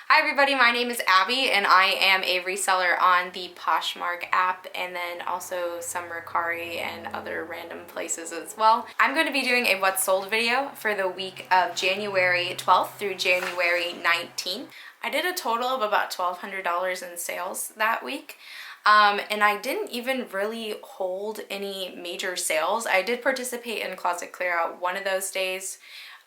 Hi everybody, my name is Abby and I am a reseller on the Poshmark app and then also some Mercari and other random places as well. I'm going to be doing a What's Sold video for the week of January 12th through January 19th. I did a total of about $1,200 in sales that week. And I didn't even really hold any major sales. I did participate in Closet Clear Out one of those days.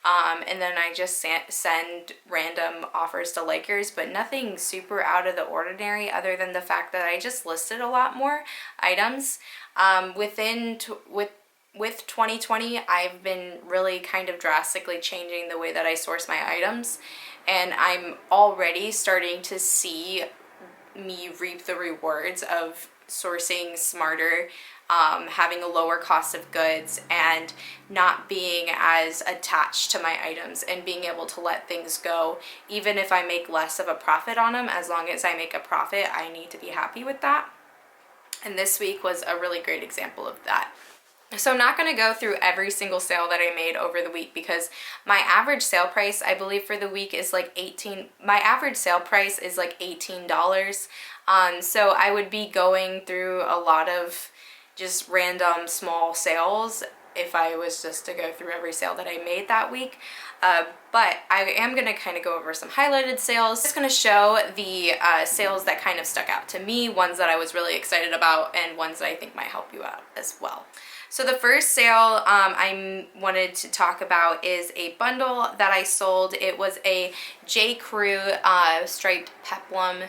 And then I just send random offers to Lakers, but nothing super out of the ordinary other than the fact that I just listed a lot more items. With 2020, I've been really kind of drastically changing the way that I source my items, and I'm already starting to see me reap the rewards of sourcing smarter, having a lower cost of goods, and not being as attached to my items and being able to let things go. Even if I make less of a profit on them, as long as I make a profit, I need to be happy with that. And this week was a really great example of that. So I'm not going to go through every single sale that I made over the week because my average sale price, I believe for the week is like my average sale price is like $18. So I would be going through a lot of just random small sales if I was just to go through every sale that I made that week. But I am going to kind of go over some highlighted sales. Just going to show the sales that kind of stuck out to me, ones that I was really excited about, and ones that I think might help you out as well. So the first sale I wanted to talk about is a bundle that I sold. It was a J. Crew striped peplum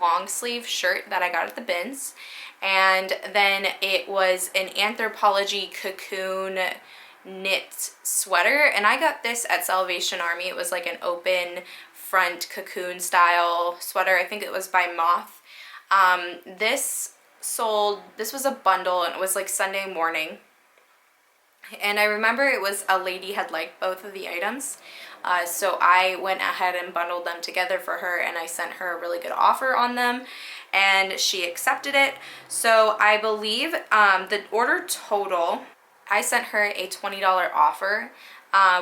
long sleeve shirt that I got at the bins. And then it was an Anthropologie cocoon knit sweater, and I got this at Salvation Army. It was like an open front cocoon style sweater. I think it was by Moth. This was a bundle, and it was like Sunday morning. And I remember it was a lady had liked both of the items. So I went ahead and bundled them together for her, and I sent her a really good offer on them, and she accepted it. So I believe the order total, I sent her a $20 offer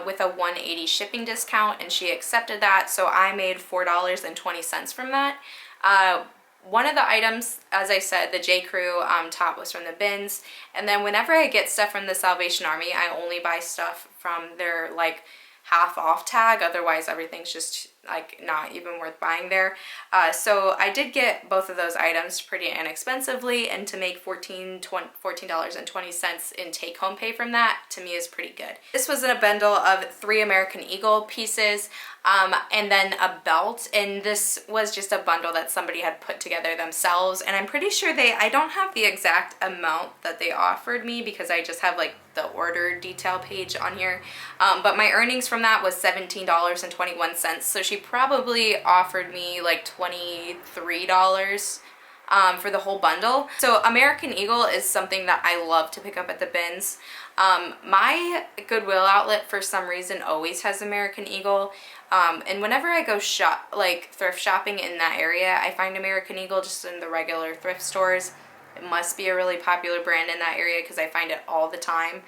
with a $180 shipping discount, and she accepted that. So I made $4.20 from that. One of the items, as I said, the J. Crew top was from the bins. And then whenever I get stuff from the Salvation Army, I only buy stuff from their like half off tag. Otherwise, everything's just like not even worth buying there. So I did get both of those items pretty inexpensively, and to make $14.20 in take-home pay from that, to me, is pretty good. This was in a bundle of 3 American Eagle pieces, and then a belt, and this was just a bundle that somebody had put together themselves, and I'm pretty sure I don't have the exact amount that they offered me because I just have like the order detail page on here, but my earnings from that was $17.21, so she probably offered me like $23 for the whole bundle. So American Eagle is something that I love to pick up at the bins. My Goodwill outlet for some reason always has American Eagle, and whenever I go thrift shopping in that area, I find American Eagle just in the regular thrift stores. It must be a really popular brand in that area because I find it all the time.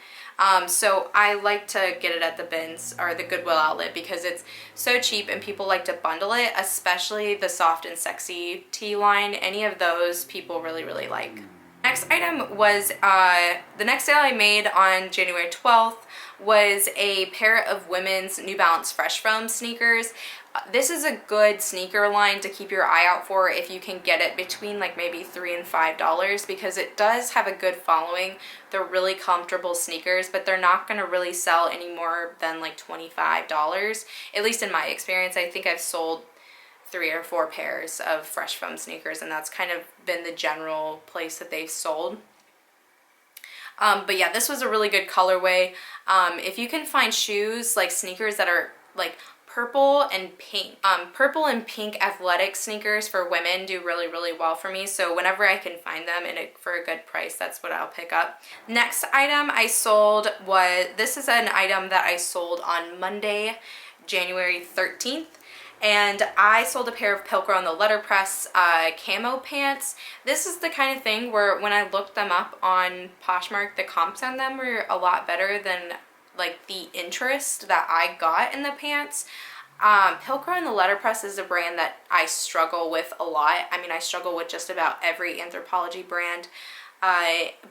So I like to get it at the bins or the Goodwill outlet because it's so cheap and people like to bundle it, especially the Soft and Sexy tea line. Any of those people really, really like. Next item was, the next sale I made on January 12th was a pair of women's New Balance Fresh Foam sneakers. This is a good sneaker line to keep your eye out for if you can get it between like maybe $3 and $5 because it does have a good following. They're really comfortable sneakers, but they're not going to really sell any more than like $25, at least in my experience. I think I've sold 3 or 4 pairs of Fresh Foam sneakers, and that's kind of been the general place that they've sold. But yeah, this was a really good colorway. If you can find shoes, like sneakers that are like purple and pink. Purple and pink athletic sneakers for women do really, really well for me. So whenever I can find them for a good price, that's what I'll pick up. Next item I sold this is an item that I sold on Monday, January 13th. And I sold a pair of Pilcro on the letterpress camo pants. This is the kind of thing where when I looked them up on Poshmark, the comps on them were a lot better than like the interest that I got in the pants. Pilcrow and the Letterpress is a brand that I struggle with a lot. I mean, I struggle with just about every Anthropologie brand.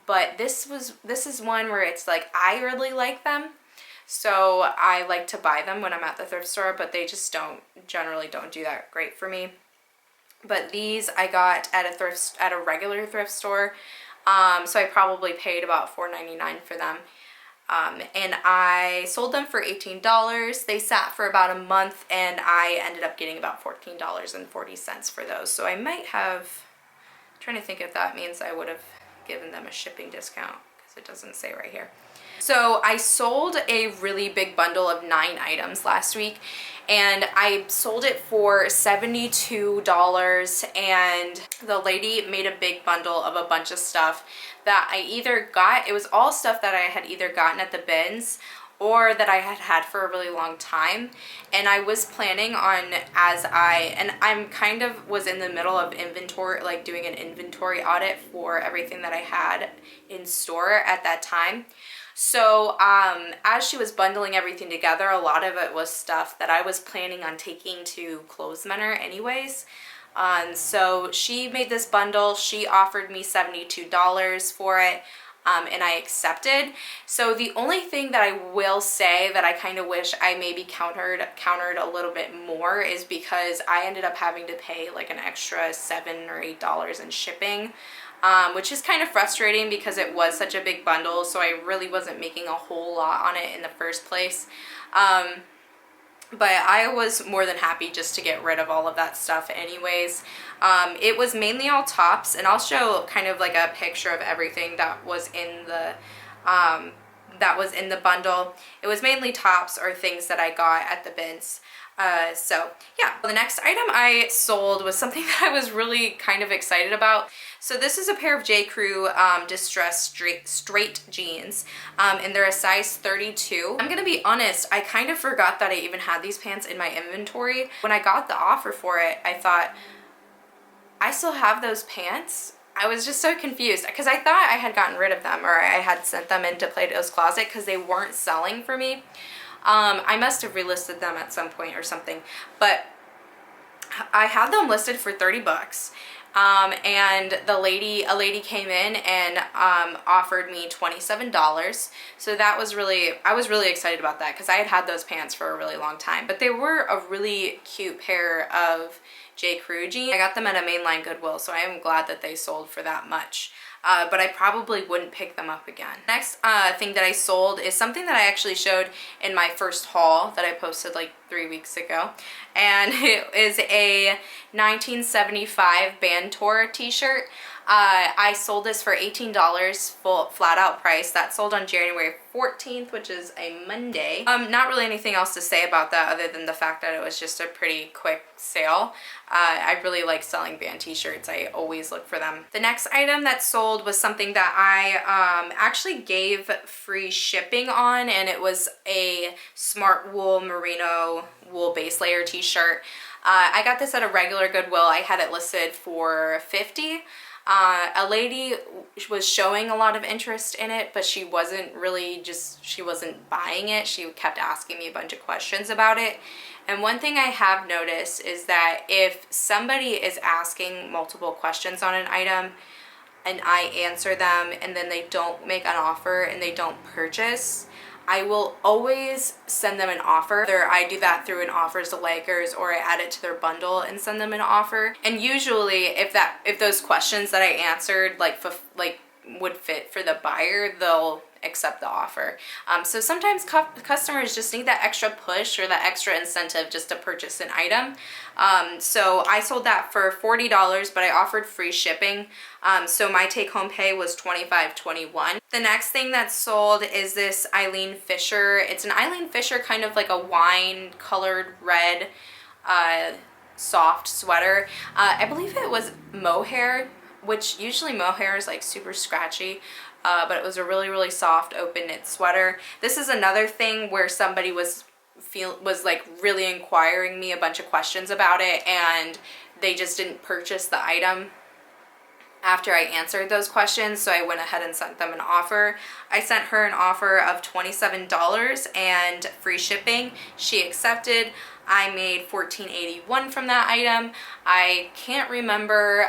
But this is one where it's like, I really like them. So I like to buy them when I'm at the thrift store, but they just generally don't do that great for me. But these I got at a regular thrift store. So I probably paid about $4.99 for them. And I sold them for $18. They sat for about a month, and I ended up getting about $14.40 for those. So I might have, I'm trying to think if that means I would have given them a shipping discount, because it doesn't say right here. So I sold a really big bundle of 9 items last week, and I sold it for $72, and the lady made a big bundle of a bunch of stuff that I either got, it was all stuff that I had either gotten at the bins or that I had had for a really long time. And I was planning on, I'm kind of was in the middle of inventory, like doing an inventory audit for everything that I had in store at that time. So as she was bundling everything together, a lot of it was stuff that I was planning on taking to Clothesmenter anyways. So she made this bundle. She offered me $72 for it, and I accepted. So the only thing that I will say that I kind of wish I maybe countered a little bit more is because I ended up having to pay like an extra $7 or $8 in shipping. Which is kind of frustrating because it was such a big bundle, so I really wasn't making a whole lot on it in the first place. But I was more than happy just to get rid of all of that stuff anyways. It was mainly all tops, and I'll show kind of like a picture of everything that was in the bundle. It was mainly tops or things that I got at the bins. So yeah, the next item I sold was something that I was really kind of excited about. So this is a pair of J. Crew distressed straight jeans, and they're a size 32. I'm gonna be honest, I kind of forgot that I even had these pants in my inventory. When I got the offer for it, I thought, I still have those pants? I was just so confused because I thought I had gotten rid of them, or I had sent them into Plato's Closet because they weren't selling for me. I must have relisted them at some point or something, but I had them listed for 30 bucks. And a lady came in and offered me $27. So that was I was really excited about that because I had those pants for a really long time. But they were a really cute pair of J. Crew jeans. I got them at a mainline Goodwill, so I am glad that they sold for that much. But I probably wouldn't pick them up again. Next thing that I sold is something that I actually showed in my first haul that I posted like 3 weeks ago. And it is a 1975 Band Tour t-shirt. I sold this for $18 full flat out price. That sold on January 14th, which is a Monday. Not really anything else to say about that other than the fact that it was just a pretty quick sale. I really like selling band t-shirts. I always look for them. The next item that sold was something that I actually gave free shipping on, and it was a Smart Wool Merino wool base layer t-shirt. I got this at a regular Goodwill. I had it listed for $50. A lady was showing a lot of interest in it, but she wasn't buying it. She kept asking me a bunch of questions about it. And one thing I have noticed is that if somebody is asking multiple questions on an item and I answer them and then they don't make an offer and they don't purchase, I will always send them an offer. Either I do that through an offers to likers, or I add it to their bundle and send them an offer. And usually if those questions that I answered would fit for the buyer, they'll accept the offer. So sometimes customers just need that extra push or that extra incentive just to purchase an item. So I sold that for $40, but I offered free shipping. So my take-home pay was $25.21. The next thing that's sold is this Eileen Fisher. It's an Eileen Fisher kind of like a wine-colored red soft sweater. I believe it was mohair, which usually mohair is like super scratchy. But it was a really, really soft open knit sweater. This is another thing where somebody was like really inquiring me a bunch of questions about it, and they just didn't purchase the item after I answered those questions, so I went ahead and sent them an offer. I sent her an offer of $27 and free shipping. She accepted. I made $14.81 from that item. I can't remember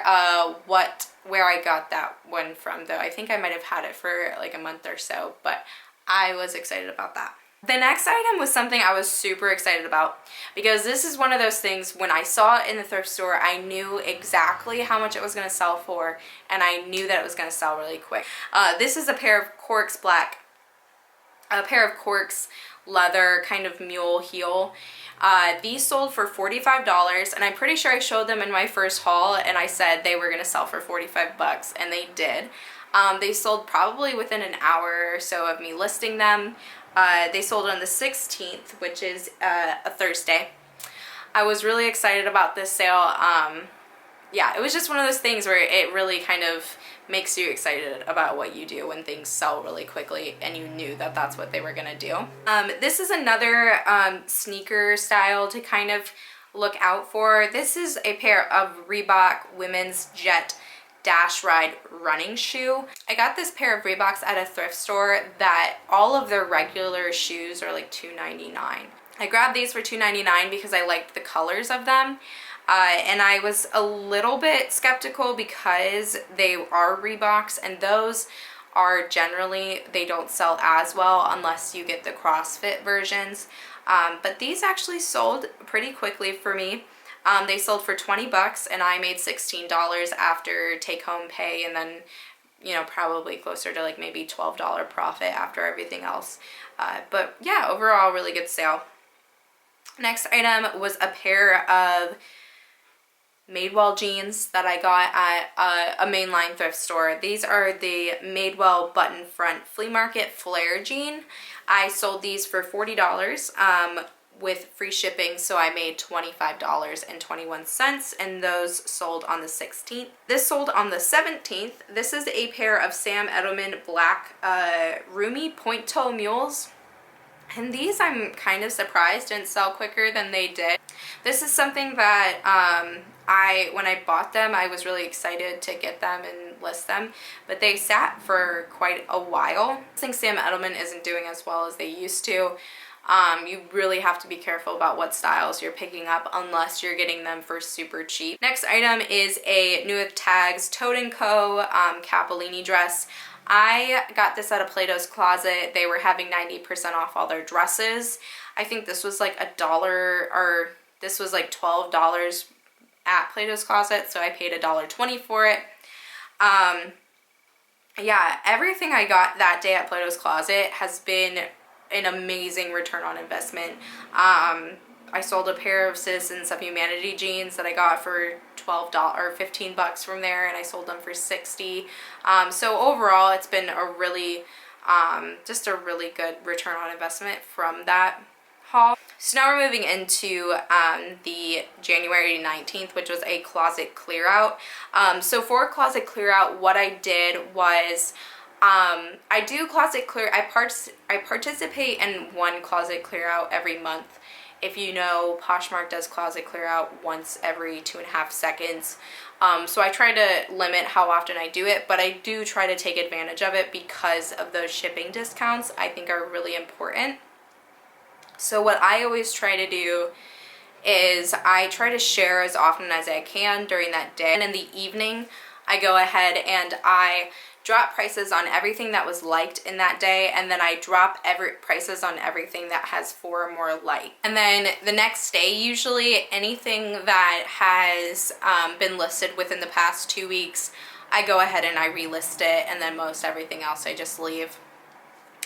where I got that one from though. I think I might have had it for like a month or so, but I was excited about that. The next item was something I was super excited about because this is one of those things when I saw it in the thrift store, I knew exactly how much it was going to sell for, and I knew that it was going to sell really quick. This is a pair of Corks leather kind of mule heel. These sold for $45, and I'm pretty sure I showed them in my first haul and I said they were going to sell for 45 bucks, and they did. They sold probably within an hour or so of me listing them. They sold on the 16th, which is a Thursday. I was really excited about this sale. Yeah, it was just one of those things where it really kind of makes you excited about what you do when things sell really quickly and you knew that that's what they were gonna do. This is another sneaker style to kind of look out for. This is a pair of Reebok women's Jet Dash Ride running shoe. I got this pair of Reeboks at a thrift store that all of their regular shoes are like $2.99. I grabbed these for $2.99 because I liked the colors of them. And I was a little bit skeptical because they are Reeboks, and those are generally, they don't sell as well unless you get the CrossFit versions. But these actually sold pretty quickly for me. They sold for 20 bucks and I made $16 after take home pay, and then, you know, probably closer to like maybe $12 profit after everything else. But yeah, overall really good sale. Next item was a pair of Madewell jeans that I got at a mainline thrift store. These are the Madewell button front flea market flare jean. I sold these for $40 with free shipping, so I made $25.21, and those sold on the 16th. This sold on the 17th. This is a pair of Sam Edelman black roomy point toe mules. And these, I'm kind of surprised didn't sell quicker than they did. This is something that when I bought them, I was really excited to get them and list them, but they sat for quite a while. I think Sam Edelman isn't doing as well as they used to. You really have to be careful about what styles you're picking up unless you're getting them for super cheap. Next item is a New With Tags Toad & Co. Capellini dress. I got this at a Plato's Closet. They were having 90% off all their dresses. I think this was like $1, or this was like $12 at Plato's Closet, so I paid $1.20 for it. Yeah, everything I got that day at Plato's Closet has been an amazing return on investment. I sold a pair of Citizens of Humanity jeans that I got for $12 or 15 bucks from there, and I sold them for 60. So overall, it's been a really, just a really good return on investment from that haul. So now we're moving into the January 19th, which was a closet clear out. So for closet clear out, what I did was I do closet clear. I participate in one closet clear out every month. If you know, Poshmark does closet clear out once every 2.5 seconds. So I try to limit how often I do it, but I do try to take advantage of it because of those shipping discounts I think are really important. So what I always try to do is I try to share as often as I can during that day. And in the evening, I go ahead and I drop prices on everything that was liked in that day, and then I drop prices on everything that has 4 or more likes. And then the next day, usually anything that has been listed within the past 2 weeks, I go ahead and I relist it, and then most everything else I just leave.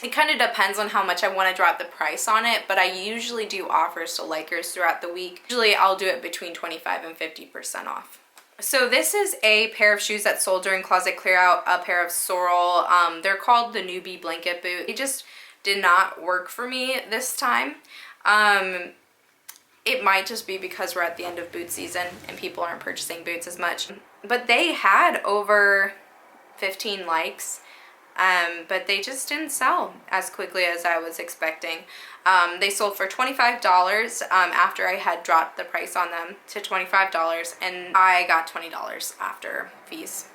It kind of depends on how much I want to drop the price on it, but I usually do offers to likers throughout the week. Usually I'll do it between 25 and 50% off. So this is a pair of shoes that sold during closet clear out, a pair of Sorel. They're called the Newbie Blanket Boot. They just did not work for me this time. It might just be because we're at the end of boot season and people aren't purchasing boots as much. But they had over 15 likes. But they just didn't sell as quickly as I was expecting. They sold for $25 after I had dropped the price on them to $25, and I got $20 after fees.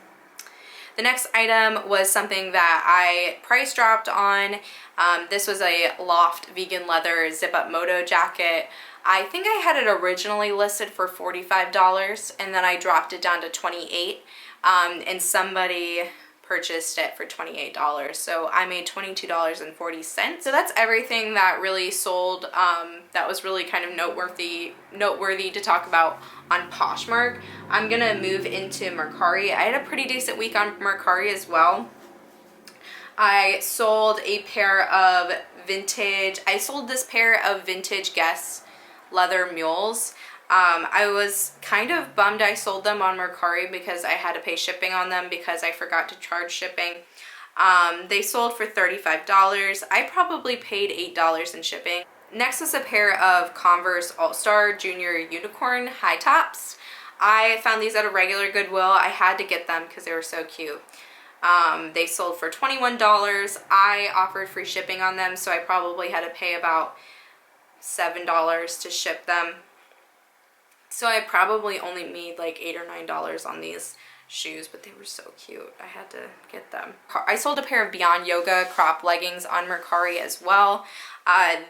The next item was something that I price dropped on. This was a Loft vegan leather zip-up moto jacket. I think I had it originally listed for $45 and then I dropped it down to $28, and somebody purchased it for $28, so I made $22.40. So that's everything that really sold, that was really kind of noteworthy to talk about on Poshmark. I'm gonna move into Mercari. I had a pretty decent week on Mercari as well. I sold this pair of vintage Guess leather mules. I was kind of bummed I sold them on Mercari because I had to pay shipping on them because I forgot to charge shipping. They sold for $35. I probably paid $8 in shipping. Next is a pair of Converse All-Star Junior Unicorn high tops. I found these at a regular Goodwill. I had to get them because they were so cute. They sold for $21. I offered free shipping on them, so I probably had to pay about $7 to ship them. So I probably only made like $8 or $9 on these shoes, but they were so cute. I had to get them. I sold a pair of Beyond Yoga crop leggings on Mercari as well.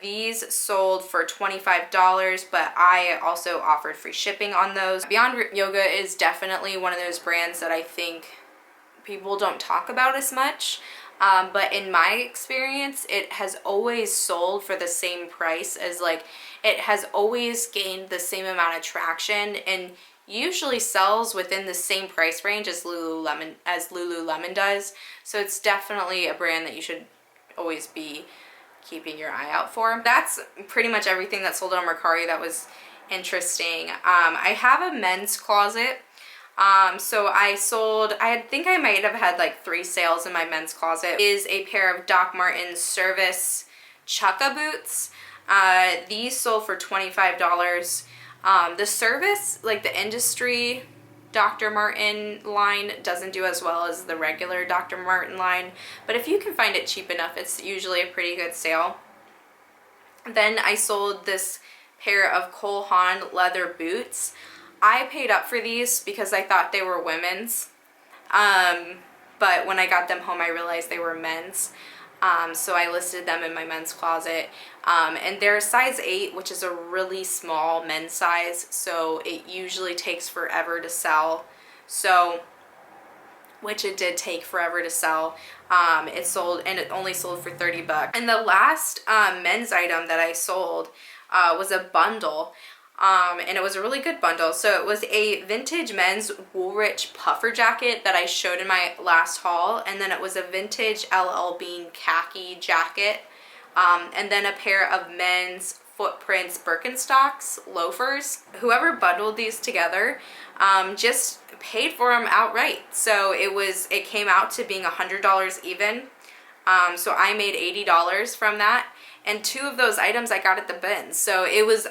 These sold for $25, but I also offered free shipping on those. Beyond Yoga is definitely one of those brands that I think people don't talk about as much. But in my experience, it has always sold for the same price as it has always gained the same amount of traction and usually sells within the same price range as Lululemon does. So it's definitely a brand that you should always be keeping your eye out for. That's pretty much everything that sold on Mercari that was interesting. I have a men's closet. So I think I might have had like 3 sales in my men's closet. Is a pair of Doc Martens Service Chukka boots. These sold for $25. The Service, like the industry Dr. Martin line, doesn't do as well as the regular Dr. Martin line, but if you can find it cheap enough, it's usually a pretty good sale. Then I sold this pair of Cole Haan leather boots. I paid up for these because I thought they were women's, but when I got them home I realized they were men's. So I listed them in my men's closet, and they're size 8, which is a really small men's size, so it usually takes forever to sell. So, which it did take forever to sell. It sold, and it only sold for $30. And the last men's item that I sold was a bundle. And it was a really good bundle. So it was a vintage men's Woolrich puffer jacket that I showed in my last haul, and then it was a vintage LL Bean khaki jacket, and then a pair of men's Footprints Birkenstocks loafers. Whoever bundled these together just paid for them outright. So it came out to being $100 even. So I made $80 from that, and 2 of those items I got at the bin. So it was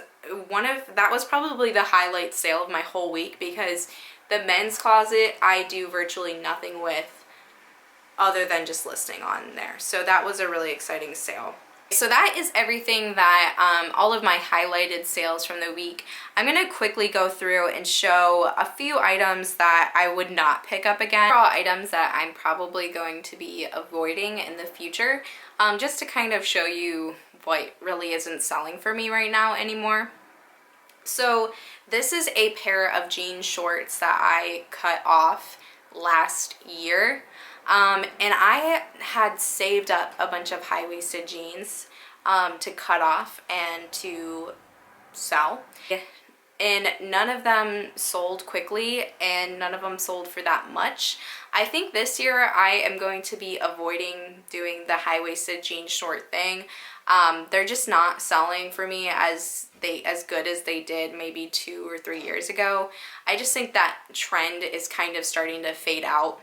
that was probably the highlight sale of my whole week, because the men's closet I do virtually nothing with other than just listing on there. So that was a really exciting sale. So that is everything that, all of my highlighted sales from the week. I'm going to quickly go through and show a few items that I would not pick up again. They're all items that I'm probably going to be avoiding in the future, just to kind of show you what really isn't selling for me right now anymore. So this is a pair of jean shorts that I cut off last year. And I had saved up a bunch of high-waisted jeans to cut off and to sell. And none of them sold quickly, and none of them sold for that much. I think this year I am going to be avoiding doing the high-waisted jean short thing. They're just not selling for me as good as they did maybe 2 or 3 years ago. I just think that trend is kind of starting to fade out,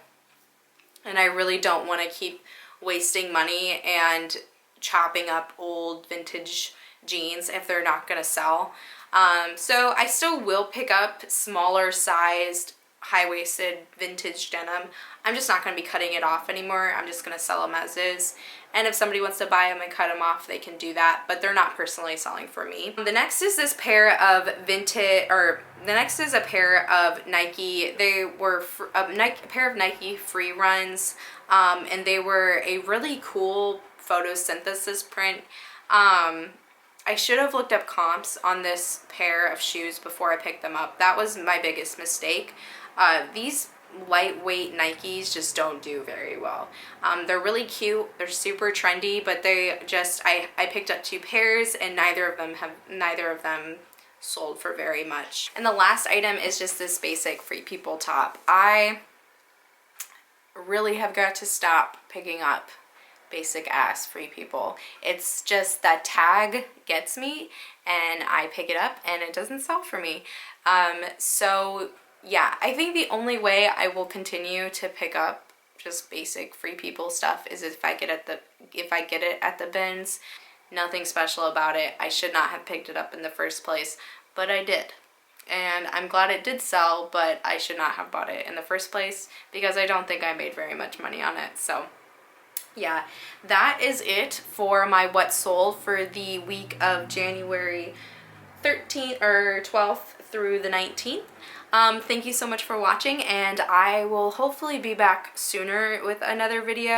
and I really don't want to keep wasting money and chopping up old vintage jeans if they're not going to sell. So I still will pick up smaller sized high-waisted vintage denim. I'm just not going to be cutting it off anymore. I'm just going to sell them as is. And if somebody wants to buy them and cut them off, they can do that, but they're not personally selling for me. The next is this pair of Nike. They were a pair of Nike free runs, and they were a really cool photosynthesis print. I should have looked up comps on this pair of shoes before I picked them up. That was my biggest mistake. These lightweight Nikes just don't do very well. They're really cute, they're super trendy, but they just, I picked up 2 pairs and neither of them sold for very much. And the last item is just this basic Free People top. I really have got to stop picking up basic ass Free People. It's just that tag gets me and I pick it up and it doesn't sell for me. So yeah, I think the only way I will continue to pick up just basic Free People stuff is if I get it at the bins. Nothing special about it. I should not have picked it up in the first place, but I did. And I'm glad it did sell, but I should not have bought it in the first place because I don't think I made very much money on it. So yeah, that is it for my what sold for the week of January 13th or 12th through the 19th. Thank you so much for watching, and I will hopefully be back sooner with another video.